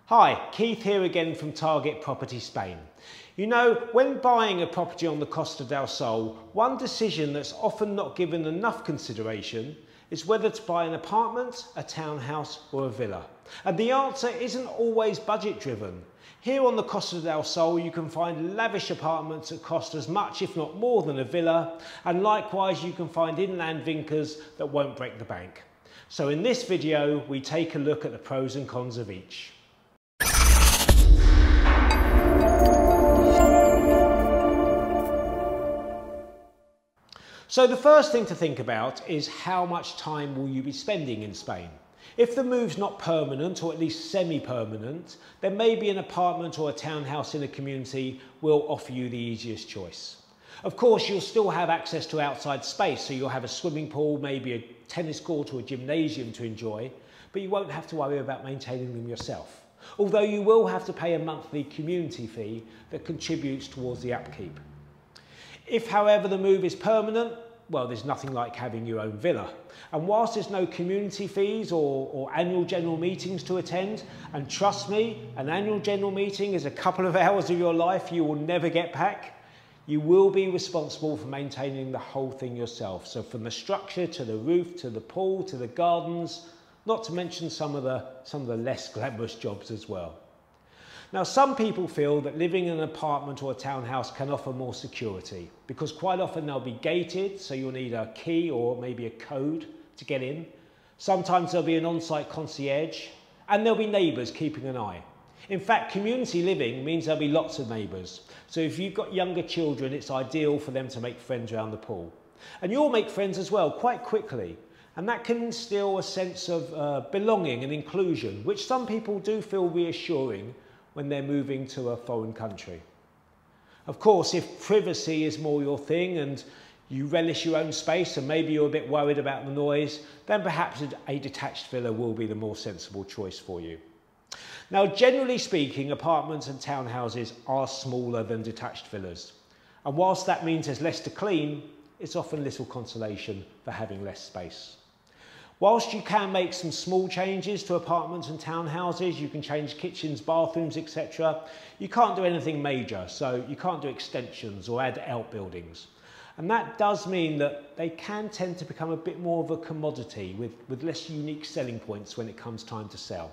Hi, Keith here again from Target Property Spain. You know, when buying a property on the Costa del Sol, one decision that's often not given enough consideration is whether to buy an apartment, a townhouse or a villa. And the answer isn't always budget driven. Here on the Costa del Sol you can find lavish apartments that cost as much if not more than a villa, and likewise you can find inland vincas that won't break the bank. So in this video we take a look at the pros and cons of each. So the first thing to think about is how much time will you be spending in Spain? If the move's not permanent or at least semi-permanent, then maybe an apartment or a townhouse in a community will offer you the easiest choice. Of course, you'll still have access to outside space, so you'll have a swimming pool, maybe a tennis court or a gymnasium to enjoy, but you won't have to worry about maintaining them yourself. Although you will have to pay a monthly community fee that contributes towards the upkeep. If, however, the move is permanent, well, there's nothing like having your own villa. And whilst there's no community fees or annual general meetings to attend, and trust me, an annual general meeting is a couple of hours of your life you will never get back, you will be responsible for maintaining the whole thing yourself. So from the structure to the roof, to the pool, to the gardens, not to mention some of the less glamorous jobs as well. Now, some people feel that living in an apartment or a townhouse can offer more security because quite often they'll be gated, so you'll need a key or maybe a code to get in. Sometimes there'll be an on-site concierge and there'll be neighbours keeping an eye. In fact, community living means there'll be lots of neighbours. So if you've got younger children, it's ideal for them to make friends around the pool. And you'll make friends as well quite quickly. And that can instill a sense of belonging and inclusion, which some people do feel reassuring when they're moving to a foreign country. Of course, if privacy is more your thing and you relish your own space and maybe you're a bit worried about the noise, then perhaps a detached villa will be the more sensible choice for you. Now, generally speaking, apartments and townhouses are smaller than detached villas. And whilst that means there's less to clean, it's often little consolation for having less space. Whilst you can make some small changes to apartments and townhouses, you can change kitchens, bathrooms, etc. You can't do anything major, so you can't do extensions or add outbuildings. And that does mean that they can tend to become a bit more of a commodity with less unique selling points when it comes time to sell.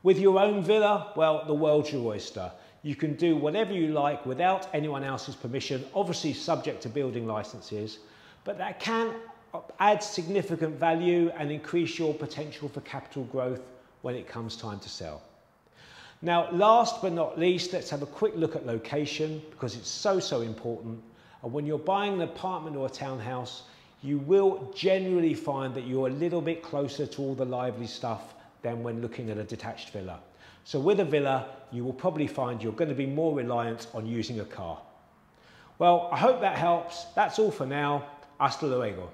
With your own villa, well, the world's your oyster. You can do whatever you like without anyone else's permission, obviously subject to building licenses, but that can add significant value and increase your potential for capital growth when it comes time to sell. Now, last but not least, let's have a quick look at location because it's so important. And when you're buying an apartment or a townhouse, you will generally find that you're a little bit closer to all the lively stuff than when looking at a detached villa. So with a villa, you will probably find you're going to be more reliant on using a car. Well, I hope that helps. That's all for now. Hasta luego.